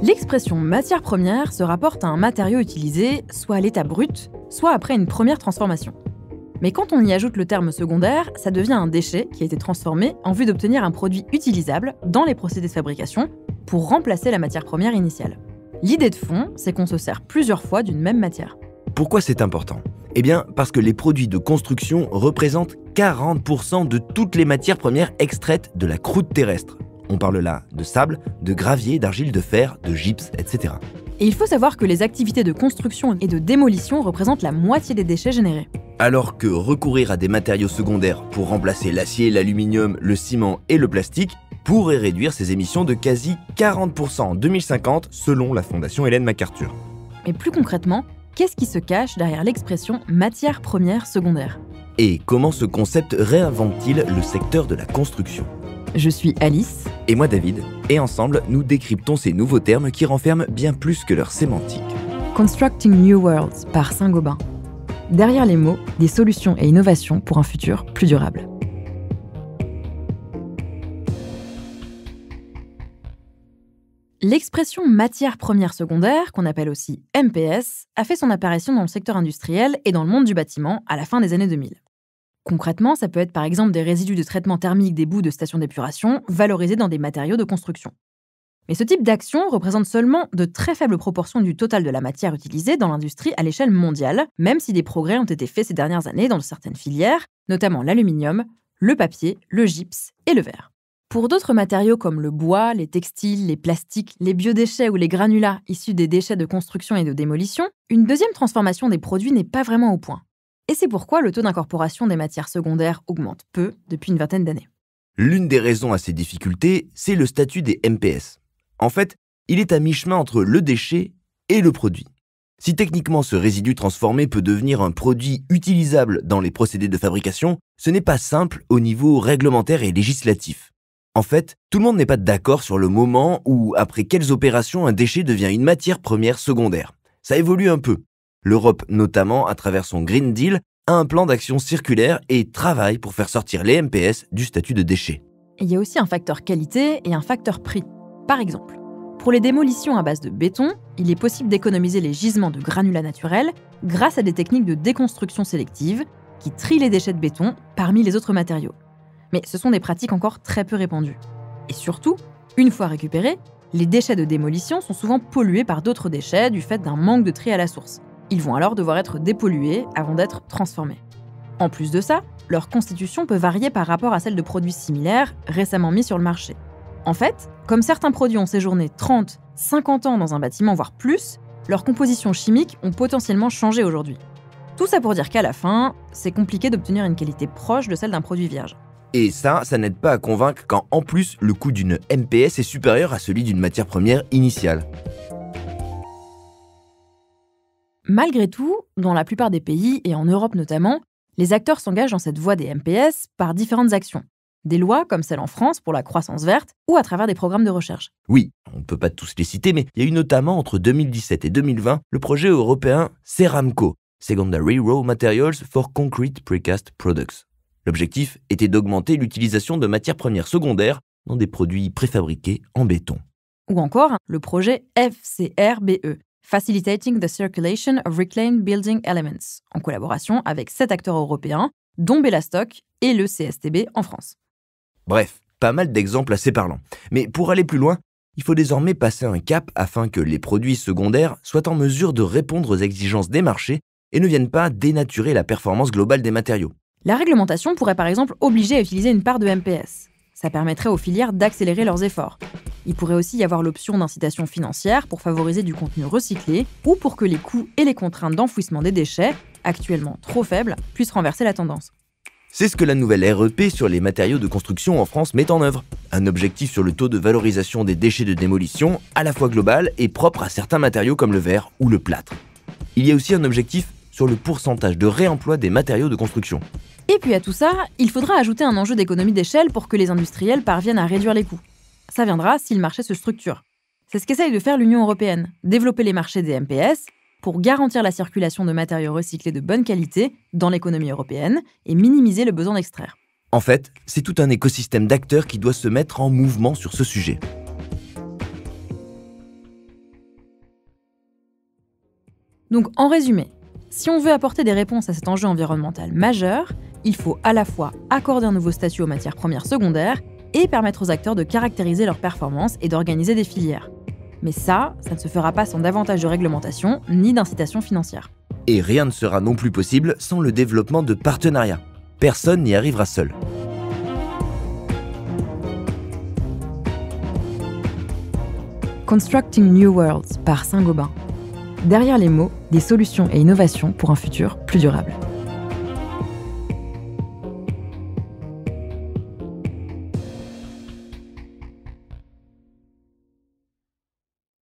L'expression matière première se rapporte à un matériau utilisé soit à l'état brut, soit après une première transformation. Mais quand on y ajoute le terme secondaire, ça devient un déchet qui a été transformé en vue d'obtenir un produit utilisable dans les procédés de fabrication pour remplacer la matière première initiale. L'idée de fond, c'est qu'on se sert plusieurs fois d'une même matière. Pourquoi c'est important ? Eh bien, parce que les produits de construction représentent 40% de toutes les matières premières extraites de la croûte terrestre. On parle là de sable, de gravier, d'argile, de fer, de gypse, etc. Et il faut savoir que les activités de construction et de démolition représentent la moitié des déchets générés. Alors que recourir à des matériaux secondaires pour remplacer l'acier, l'aluminium, le ciment et le plastique pourrait réduire ses émissions de quasi 40% en 2050 selon la Fondation Ellen MacArthur. Mais plus concrètement, qu'est-ce qui se cache derrière l'expression matière première secondaire ? Et comment ce concept réinvente-t-il le secteur de la construction ? Je suis Alice. Et moi David, et ensemble nous décryptons ces nouveaux termes qui renferment bien plus que leur sémantique. Constructing New Worlds par Saint-Gobain. Derrière les mots, des solutions et innovations pour un futur plus durable. L'expression matière première secondaire, qu'on appelle aussi MPS, a fait son apparition dans le secteur industriel et dans le monde du bâtiment à la fin des années 2000. Concrètement, ça peut être par exemple des résidus de traitement thermique des bouts de stations d'épuration valorisés dans des matériaux de construction. Mais ce type d'action représente seulement de très faibles proportions du total de la matière utilisée dans l'industrie à l'échelle mondiale, même si des progrès ont été faits ces dernières années dans certaines filières, notamment l'aluminium, le papier, le gypse et le verre. Pour d'autres matériaux comme le bois, les textiles, les plastiques, les biodéchets ou les granulats issus des déchets de construction et de démolition, une deuxième transformation des produits n'est pas vraiment au point. Et c'est pourquoi le taux d'incorporation des matières secondaires augmente peu depuis une vingtaine d'années. L'une des raisons à ces difficultés, c'est le statut des MPS. En fait, il est à mi-chemin entre le déchet et le produit. Si techniquement ce résidu transformé peut devenir un produit utilisable dans les procédés de fabrication, ce n'est pas simple au niveau réglementaire et législatif. En fait, tout le monde n'est pas d'accord sur le moment où, après quelles opérations, un déchet devient une matière première secondaire. Ça évolue un peu. L'Europe, notamment à travers son Green Deal, a un plan d'action circulaire et travaille pour faire sortir les MPS du statut de déchet. Il y a aussi un facteur qualité et un facteur prix. Par exemple, pour les démolitions à base de béton, il est possible d'économiser les gisements de granulats naturels grâce à des techniques de déconstruction sélective qui trient les déchets de béton parmi les autres matériaux. Mais ce sont des pratiques encore très peu répandues. Et surtout, une fois récupérés, les déchets de démolition sont souvent pollués par d'autres déchets du fait d'un manque de tri à la source. Ils vont alors devoir être dépollués avant d'être transformés. En plus de ça, leur constitution peut varier par rapport à celle de produits similaires récemment mis sur le marché. En fait, comme certains produits ont séjourné 30, 50 ans dans un bâtiment, voire plus, leurs compositions chimiques ont potentiellement changé aujourd'hui. Tout ça pour dire qu'à la fin, c'est compliqué d'obtenir une qualité proche de celle d'un produit vierge. Et ça n'aide pas à convaincre quand en plus le coût d'une MPS est supérieur à celui d'une matière première initiale. Malgré tout, dans la plupart des pays, et en Europe notamment, les acteurs s'engagent dans cette voie des MPS par différentes actions. Des lois comme celle en France pour la croissance verte ou à travers des programmes de recherche. Oui, on ne peut pas tous les citer, mais il y a eu notamment entre 2017 et 2020 le projet européen Ceramco, Secondary Raw Materials for Concrete Precast Products. L'objectif était d'augmenter l'utilisation de matières premières secondaires dans des produits préfabriqués en béton. Ou encore le projet FCRBE, Facilitating the Circulation of Reclaimed Building Elements, en collaboration avec 7 acteurs européens, dont Bellastock et le CSTB en France. Bref, pas mal d'exemples assez parlants. Mais pour aller plus loin, il faut désormais passer un cap afin que les produits secondaires soient en mesure de répondre aux exigences des marchés et ne viennent pas dénaturer la performance globale des matériaux. La réglementation pourrait par exemple obliger à utiliser une part de MPS. Ça permettrait aux filières d'accélérer leurs efforts. Il pourrait aussi y avoir l'option d'incitation financière pour favoriser du contenu recyclé ou pour que les coûts et les contraintes d'enfouissement des déchets, actuellement trop faibles, puissent renverser la tendance. C'est ce que la nouvelle REP sur les matériaux de construction en France met en œuvre. Un objectif sur le taux de valorisation des déchets de démolition, à la fois global et propre à certains matériaux comme le verre ou le plâtre. Il y a aussi un objectif sur le pourcentage de réemploi des matériaux de construction. Et puis à tout ça, il faudra ajouter un enjeu d'économie d'échelle pour que les industriels parviennent à réduire les coûts. Ça viendra si le marché se structure. C'est ce qu'essaye de faire l'Union européenne, développer les marchés des MPS pour garantir la circulation de matériaux recyclés de bonne qualité dans l'économie européenne et minimiser le besoin d'extraire. En fait, c'est tout un écosystème d'acteurs qui doit se mettre en mouvement sur ce sujet. Donc en résumé, si on veut apporter des réponses à cet enjeu environnemental majeur, il faut à la fois accorder un nouveau statut aux matières premières secondaires et permettre aux acteurs de caractériser leurs performances et d'organiser des filières. Mais ça ne se fera pas sans davantage de réglementation ni d'incitation financière. Et rien ne sera non plus possible sans le développement de partenariats. Personne n'y arrivera seul. Constructing New Worlds par Saint-Gobain. Derrière les mots, des solutions et innovations pour un futur plus durable.